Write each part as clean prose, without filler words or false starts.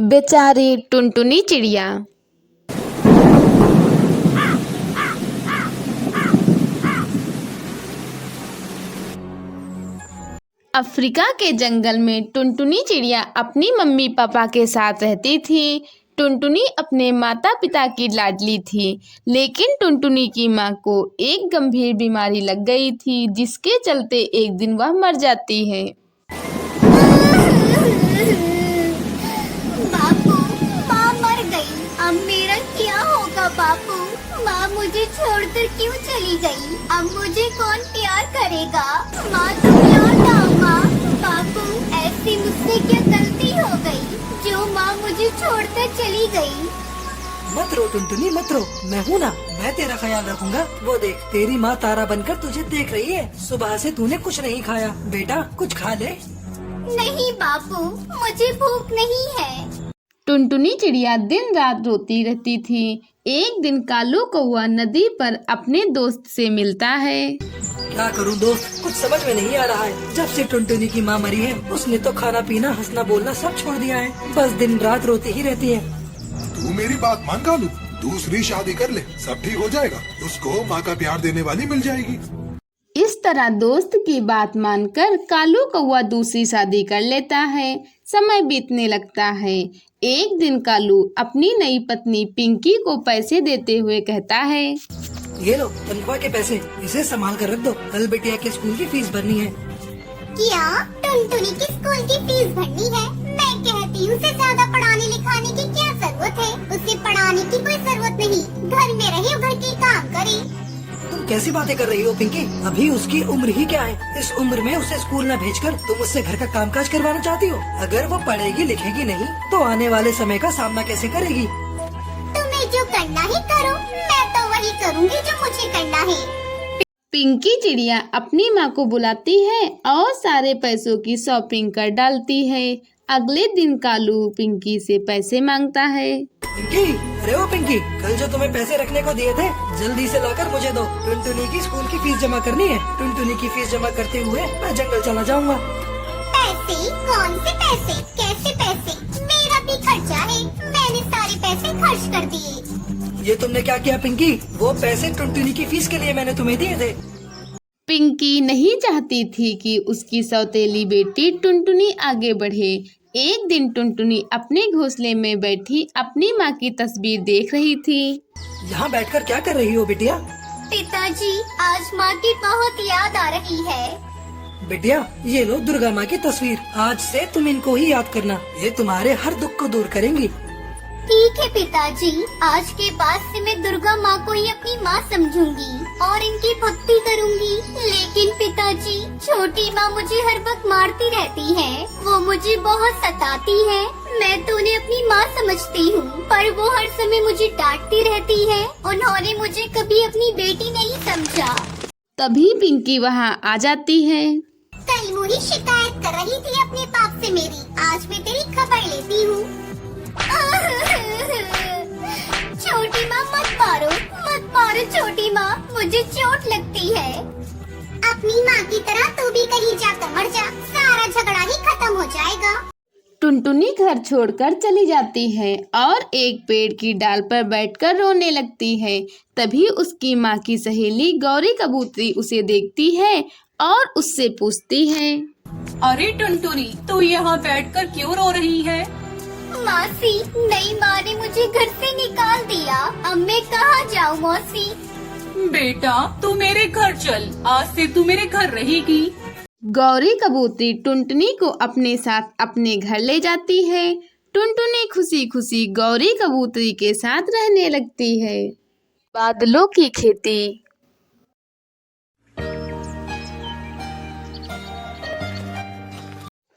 बेचारी टुनटुनी चिड़िया। अफ्रीका के जंगल में टुनटुनी चिड़िया अपनी मम्मी पापा के साथ रहती थी। टुनटुनी अपने माता पिता की लाडली थी, लेकिन टुनटुनी की माँ को एक गंभीर बीमारी लग गई थी, जिसके चलते एक दिन वह मर जाती है। बापू, माँ मर गई। अब मेरा क्या होगा बापू? माँ मुझे छोड़कर क्यों चली गई? अब मुझे कौन प्यार करेगा? माँ तुम लौट आओ माँ। बापू, ऐसी मुझसे क्या गलती हो गई जो माँ मुझे छोड़कर चली गई? मत रो टुनटुनी, मत रो। मैं हूँ ना, मैं तेरा ख्याल रखूंगा। वो देख, तेरी माँ तारा बनकर तुझे देख रही है। सुबह से तूने कुछ नहीं खाया। बेटा कुछ खा ले। नहीं बापू, मुझे भूख नहीं है। टुनटुनी चिड़िया दिन रात रोती रहती थी। एक दिन कालू कौआ नदी पर अपने दोस्त से मिलता है। क्या करूँ दोस्त, कुछ समझ में नहीं आ रहा है। जब से टुनटुनी की माँ मरी है, उसने तो खाना पीना हंसना बोलना सब छोड़ दिया है। बस दिन रात रोती ही रहती है। तू मेरी बात मान कालू, दूसरी शादी कर ले, सब ठीक हो जाएगा। उसको माँ का प्यार देने वाली मिल जाएगी। इस तरह दोस्त की बात मानकर कालू कौआ दूसरी शादी कर लेता है। समय बीतने लगता है। एक दिन कालू अपनी नई पत्नी पिंकी को पैसे देते हुए कहता है, ये लो तनख्वाह के पैसे, इसे संभाल कर रख दो। कल बिटिया के स्कूल की फीस भरनी है। क्या टुनटुनी की स्कूल की फीस भरनी है? मैं कहती हूँ उसे ज्यादा पढ़ाने लिखाने की क्या जरूरत है? उसे पढ़ाने की कोई जरूरत नहीं। घर में रहे, घर के काम करे। तुम कैसी बातें कर रही हो पिंकी? अभी उसकी उम्र ही क्या है? इस उम्र में उसे स्कूल न भेजकर तुम उससे घर का कामकाज करवाना चाहती हो? अगर वो पढ़ेगी लिखेगी नहीं तो आने वाले समय का सामना कैसे करेगी? तुम्हें जो करना है करो, मैं तो वही करूँगी जो मुझे करना है। पिंकी चिड़िया अपनी माँ को बुलाती है और सारे पैसों की शॉपिंग कर डालती है। अगले दिन कालू पिंकी से पैसे मांगता है। पिंकी, अरे ओ पिंकी, कल जो तुम्हें पैसे रखने को दिए थे, जल्दी से लाकर मुझे दो। टुनटुनी की स्कूल की फीस जमा करनी है। टुनटुनी की फीस जमा करते हुए मैं जंगल चला जाऊंगा। पैसे? कौन से पैसे? कैसे पैसे? मेरा भी खर्चा है। मैंने सारे पैसे खर्च कर दिए। ये तुमने क्या किया पिंकी? वो पैसे टुनटुनी की फीस के लिए मैंने तुम्हें दिए थे। पिंकी नहीं चाहती थी कि उसकी सौतेली बेटी टुनटुनी आगे बढ़े। एक दिन टुनटुनी अपने घोंसले में बैठी अपनी माँ की तस्वीर देख रही थी। यहाँ बैठकर क्या कर रही हो बिटिया? पिताजी, आज माँ की बहुत याद आ रही है। बिटिया, ये लो दुर्गा माँ की तस्वीर। आज से तुम इनको ही याद करना, ये तुम्हारे हर दुख को दूर करेंगी। ठीक है पिताजी, आज के बाद से मैं दुर्गा माँ को ही अपनी माँ समझूंगी और इनकी भक्ति करूंगी। लेकिन पिताजी, छोटी माँ मुझे हर वक्त मारती रहती है। वो मुझे बहुत सताती है। मैं तो उन्हें अपनी माँ समझती हूँ, पर वो हर समय मुझे डांटती रहती है। उन्होंने मुझे कभी अपनी बेटी नहीं समझा। तभी पिंकी वहाँ आ जाती है। कल मुही शिकायत कर रही थी अपने पाप से मेरी। आज मैं तेरी खबर लेती हूँ। छोटी माँ मत मारो, मत मारो छोटी माँ, मुझे चोट लगती है। अपनी माँ की तरह तू भी कहीं जाकर मर जा, सारा झगड़ा ही खत्म हो जाएगा। टुनटुनी घर छोड़कर चली जाती है और एक पेड़ की डाल पर बैठकर रोने लगती है। तभी उसकी माँ की सहेली गौरी कबूतरी उसे देखती है और उससे पूछती है, अरे टुनटुनी, तू यहाँ बैठकर क्यों रो रही है? मौसी, नई माँ ने मुझे घर से निकाल दिया। अब मैं कहाँ जाऊँ मौसी? बेटा, तू मेरे घर चल, आज से तू मेरे घर रहेगी। गौरी कबूतरी टुनटुनी को अपने साथ अपने घर ले जाती है। टुनटुनी खुशी खुशी गौरी कबूतरी के साथ रहने लगती है। बादलों की खेती।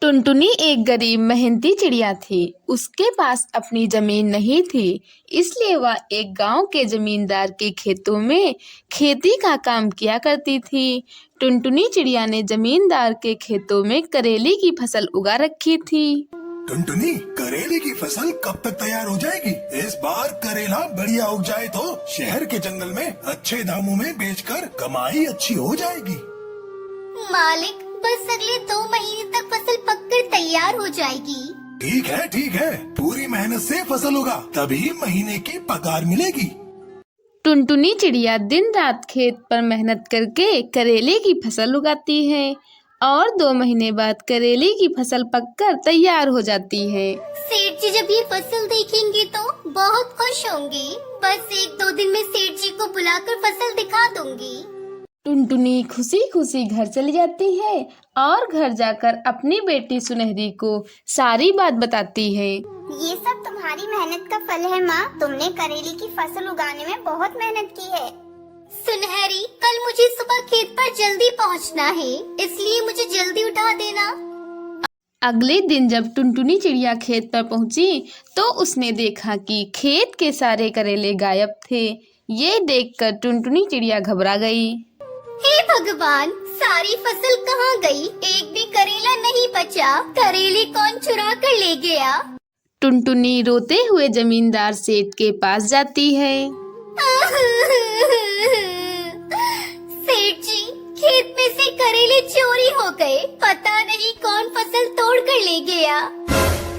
टुनटुनी एक गरीब मेहनती चिड़िया थी। उसके पास अपनी जमीन नहीं थी, इसलिए वह एक गांव के जमींदार के खेतों में खेती का काम किया करती थी। टुनटुनी चिड़िया ने जमींदार के खेतों में करेले की फसल उगा रखी थी। टुनटुनी, करेले की फसल कब तक तैयार हो जाएगी? इस बार करेला बढ़िया उग जाए तो शहर के जंगल में अच्छे दामों में बेचकर कमाई अच्छी हो जाएगी। मालिक, बस अगले 2 महीने तक फसल पककर तैयार हो जाएगी। ठीक है, पूरी मेहनत से फसल होगा तभी महीने की पगार मिलेगी। टुनटुनी चिड़िया दिन रात खेत पर मेहनत करके करेले की फसल उगाती है और 2 महीने बाद करेले की फसल पककर तैयार हो जाती है। सेठ जी जब ये फसल देखेंगे तो बहुत खुश होंगे। बस 1-2 दिन में सेठ जी को बुलाकर फसल दिखा दूंगी। टुनटुनी खुशी खुशी घर चली जाती है और घर जाकर अपनी बेटी सुनहरी को सारी बात बताती है। ये सब तुम्हारी मेहनत का फल है माँ। तुमने करेले की फसल उगाने में बहुत मेहनत की है। सुनहरी, कल मुझे सुबह खेत पर जल्दी पहुँचना है, इसलिए मुझे जल्दी उठा देना। अगले दिन जब टुनटुनी चिड़िया खेत पर पहुंची तो उसने देखा कि खेत के सारे करेले गायब थे। ये देखकर टुनटुनी चिड़िया घबरा गई। हे भगवान, सारी फसल कहाँ गई? एक भी करेला नहीं बचा। करेले कौन चुरा कर ले गया? टुनटुनी रोते हुए जमींदार सेठ के पास जाती है। सेठ जी, खेत में से करेले चोरी हो गए। पता नहीं कौन फसल तोड़ कर ले गया।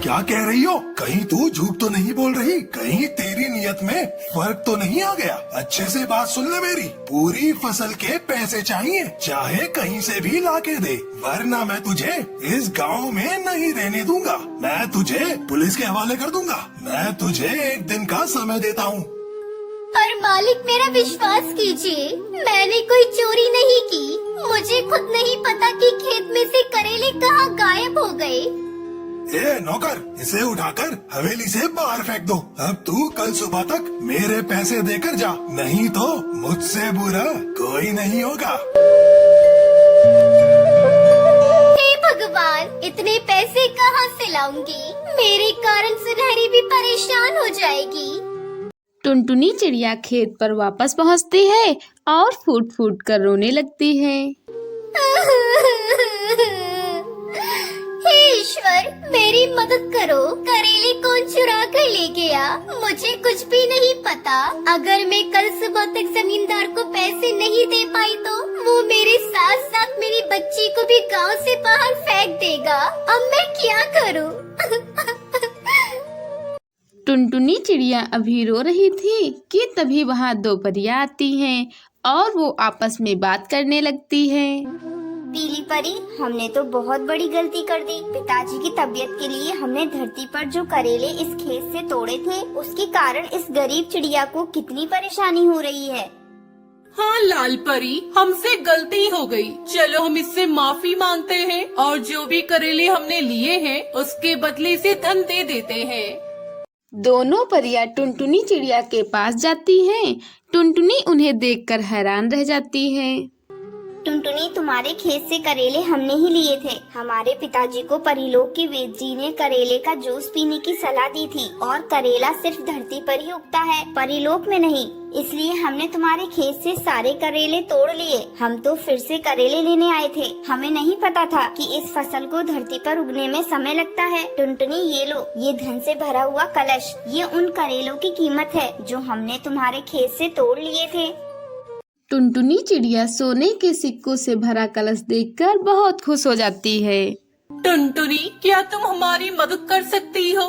क्या कह रही हो? कहीं तू झूठ तो नहीं बोल रही? कहीं तेरी नियत में फर्क तो नहीं आ गया? अच्छे से बात सुन ले मेरी। पूरी फसल के पैसे चाहिए, चाहे कहीं से भी लाके दे, वरना मैं तुझे इस गांव में नहीं रहने दूंगा। मैं तुझे पुलिस के हवाले कर दूंगा। मैं तुझे 1 दिन का समय देता हूँ। पर मालिक, मेरा विश्वास कीजिए, मैंने कोई चोरी नहीं की। मुझे खुद नहीं पता कि खेत में से करेले कहाँ गायब हो गए। ए नौकर, इसे उठाकर हवेली से बाहर फेंक दो। अब तू कल सुबह तक मेरे पैसे देकर जा, नहीं तो मुझसे बुरा कोई नहीं होगा। हे भगवान, इतने पैसे कहाँ से लाऊंगी? मेरे कारण सुनहरी भी परेशान हो जाएगी। टुनटुनी चिड़िया खेत पर वापस पहुंचती है और फूट फूट कर रोने लगती है। हे ईश्वर, मेरी मदद करो। करेले कौन चुरा कर ले गया? मुझे कुछ भी नहीं पता। अगर मैं कल सुबह तक जमींदार को पैसे नहीं दे पाई तो वो मेरे साथ साथ मेरी बच्ची को भी गांव से बाहर फेंक देगा। अब मैं क्या करूं? टुनटुनी चिड़िया अभी रो रही थी कि तभी वहाँ 2 परियां आती हैं और वो आपस में बात करने लगती है। पीली परी, हमने तो बहुत बड़ी गलती कर दी। पिताजी की तबीयत के लिए हमने धरती पर जो करेले इस खेत से तोड़े थे, उसके कारण इस गरीब चिड़िया को कितनी परेशानी हो रही है। हाँ लाल परी, हमसे गलती हो गई। चलो हम इससे माफी मांगते हैं और जो भी करेले हमने लिए हैं उसके बदले से धन दे देते हैं। दोनों परियां टुनटुनी चिड़िया के पास जाती हैं। टुनटुनी उन्हें देखकर हैरान रह जाती है। टुनटुनी, तुम्हारे खेत से करेले हमने ही लिए थे। हमारे पिताजी को परिलोक के वेद जी ने करेले का जूस पीने की सलाह दी थी और करेला सिर्फ धरती पर ही उगता है, परिलोक में नहीं। इसलिए हमने तुम्हारे खेत से सारे करेले तोड़ लिए। हम तो फिर से करेले लेने आए थे। हमें नहीं पता था कि इस फसल को धरती पर उगने में समय लगता है। टुनटुनी, ये लो, ये धन से भरा हुआ कलश। ये उन करेलों की कीमत है जो हमने तुम्हारे खेत से तोड़ लिए थे। टुनटुनी चिड़िया सोने के सिक्कों से भरा कलश देखकर बहुत खुश हो जाती है। टुनटुनी, क्या तुम हमारी मदद कर सकती हो?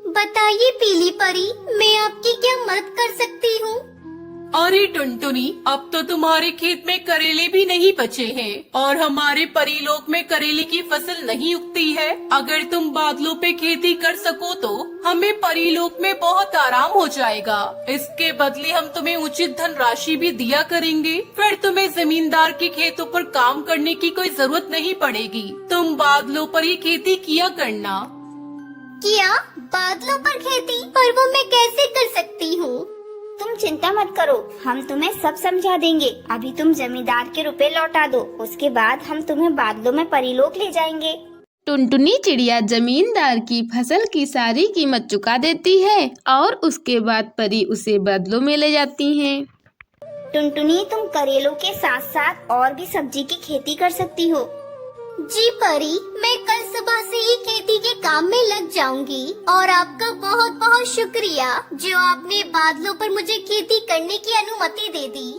बताइए पीली परी, मैं आपकी क्या मदद कर सकती हूँ? अरे टुनटुनी, अब तो तुम्हारे खेत में करेले भी नहीं बचे हैं और हमारे परिलोक में करेले की फसल नहीं उगती है। अगर तुम बादलों पे खेती कर सको तो हमें परिलोक में बहुत आराम हो जाएगा। इसके बदले हम तुम्हें उचित धन राशि भी दिया करेंगे। फिर तुम्हें जमींदार के खेतों पर काम करने की कोई जरूरत नहीं पड़ेगी। तुम बादलों पर ही खेती किया करना। क्या बादलों पर खेती? पर वो मैं कैसे कर सकती हूँ? तुम चिंता मत करो, हम तुम्हें सब समझा देंगे। अभी तुम जमींदार के रुपए लौटा दो, उसके बाद हम तुम्हें बादलों में परिलोक ले जाएंगे। टुनटुनी चिड़िया जमींदार की फसल की सारी कीमत चुका देती है और उसके बाद परी उसे बादलों में ले जाती हैं। टुनटुनी, तुम करेलों के साथ साथ और भी सब्जी की खेती कर सकती हो। जी परी, मैं कल सुबह से ही खेती के काम में लग जाऊंगी और आपका बहुत बहुत शुक्रिया जो आपने बादलों पर मुझे खेती करने की अनुमति दे दी।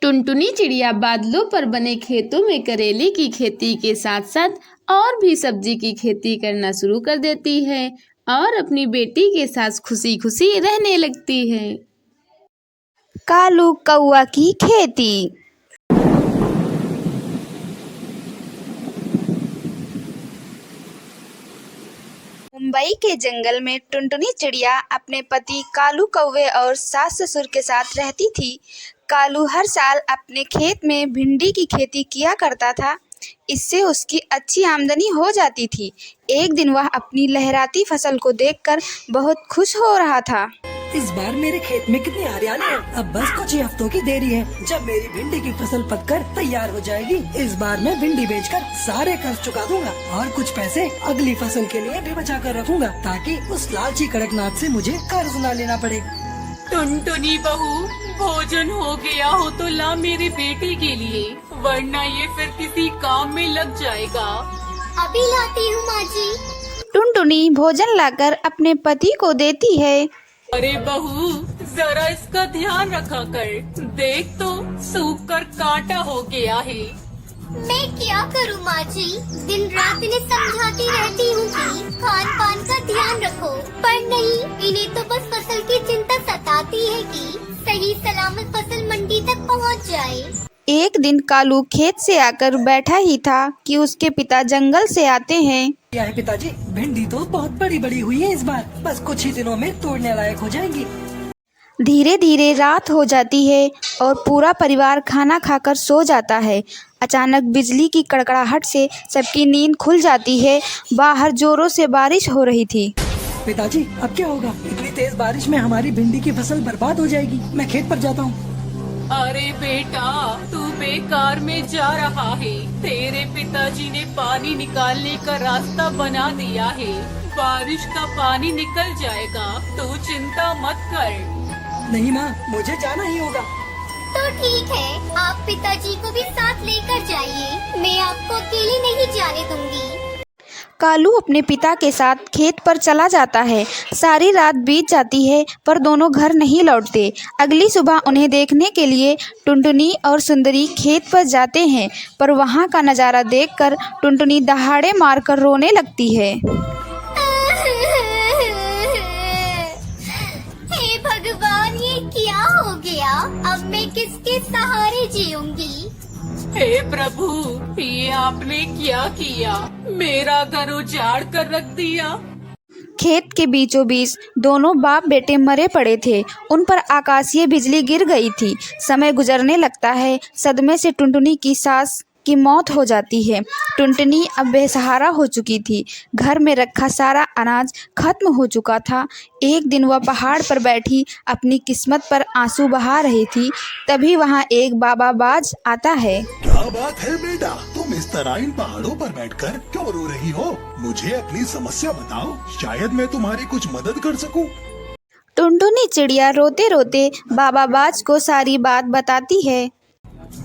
टुनटुनी चिड़िया बादलों पर बने खेतों में करेले की खेती के साथ साथ और भी सब्जी की खेती करना शुरू कर देती है और अपनी बेटी के साथ खुशी खुशी रहने लगती है। कालू कौआ की खेती। मुंबई के जंगल में टुनटुनी चिड़िया अपने पति कालू कौवे और सास ससुर के साथ रहती थी। कालू हर साल अपने खेत में भिंडी की खेती किया करता था। इससे उसकी अच्छी आमदनी हो जाती थी। एक दिन वह अपनी लहराती फसल को देखकर बहुत खुश हो रहा था। इस बार मेरे खेत में कितनी हरियाली है। अब बस कुछ ही हफ्तों की देरी है जब मेरी भिंडी की फसल पककर तैयार हो जाएगी। इस बार मैं भिंडी बेचकर सारे कर्ज चुका दूंगा और कुछ पैसे अगली फसल के लिए भी बचा कर रखूंगा ताकि उस लालची कड़कनाथ से मुझे कर्ज न लेना पड़े। टुनटुनी बहू, भोजन हो गया हो तो ला मेरी बेटी के लिए, वरना ये फिर किसी काम में लग जाएगा। अभी लाती हूँ माँ जी। टुनटुनी भोजन लाकर अपने पति को देती है। अरे बहू, जरा इसका ध्यान रखा कर, देख तो सूख कर कांटा हो गया है। मैं क्या करूँ माँ जी, दिन रात इन्हें समझाती रहती हूँ कि खान पान का ध्यान रखो, पर नहीं, इन्हें तो बस फसल की चिंता सताती है कि सही सलामत फसल मंडी तक पहुँच जाए। एक दिन कालू खेत से आकर बैठा ही था कि उसके पिता जंगल से आते हैं। क्या है पिताजी, भिंडी तो बहुत बड़ी बड़ी हुई है इस बार, बस कुछ ही दिनों में तोड़ने लायक हो जाएंगी। धीरे धीरे रात हो जाती है और पूरा परिवार खाना खाकर सो जाता है। अचानक बिजली की कड़कड़ाहट से सबकी नींद खुल जाती है। बाहर जोरों से बारिश हो रही थी। पिताजी, अब क्या होगा? इतनी तेज बारिश में हमारी भिंडी की फसल बर्बाद हो जाएगी। मैं खेत पर जाता हूँ। अरे बेटा, तू बेकार में जा रहा है। तेरे पिताजी ने पानी निकालने का रास्ता बना दिया है। बारिश का पानी निकल जाएगा, तू चिंता मत कर। नहीं माँ, मुझे जाना ही होगा। तो ठीक है, आप पिताजी को भी साथ लेकर जाइए, मैं आपको अकेले नहीं जाने दूंगी। कालू अपने पिता के साथ खेत पर चला जाता है। सारी रात बीत जाती है पर दोनों घर नहीं लौटते। अगली सुबह उन्हें देखने के लिए टुनटुनी और सुंदरी खेत पर जाते हैं, पर वहाँ का नज़ारा देखकर टुनटुनी दहाड़े मारकर रोने लगती है। हे भगवान, ये क्या हो गया? अब मैं किसके सहारे जीऊंगी? हे प्रभु, ये आपने क्या किया? मेरा घर उजाड़ कर रख दिया। खेत के बीचों बीच दोनों बाप बेटे मरे पड़े थे। उन पर आकाशीय बिजली गिर गई थी। समय गुजरने लगता है। सदमे से टुनटुनी की सास की मौत हो जाती है। टुनटुनी अब बेसहारा हो चुकी थी। घर में रखा सारा अनाज खत्म हो चुका था। एक दिन वह पहाड़ पर बैठी अपनी किस्मत पर आंसू बहा रही थी। तभी वहाँ एक बाबा बाज आता है। क्या बात है बेटा, तुम इस तरह इन पहाड़ों पर बैठकर क्यों रो रही हो? मुझे अपनी समस्या बताओ, शायद मैं तुम्हारी कुछ मदद कर सकूं। टुनटुनी चिड़िया रोते रोते बाबा बाज को सारी बात बताती है।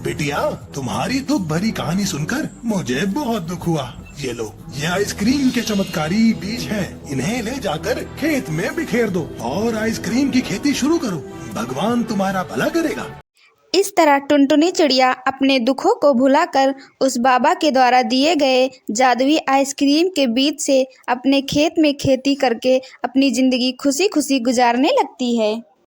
बिटिया, तुम्हारी दुख भरी कहानी सुनकर मुझे बहुत दुख हुआ। ये लो, ये आइसक्रीम के चमत्कारी बीज हैं। इन्हें ले जाकर खेत में बिखेर दो और आइसक्रीम की खेती शुरू करो। भगवान तुम्हारा भला करेगा। इस तरह टुनटुनी चिड़िया अपने दुखों को भुलाकर उस बाबा के द्वारा दिए गए जादुई आइसक्रीम के बीज से अपने खेत में खेती करके अपनी जिंदगी खुशी खुशी गुजारने लगती है।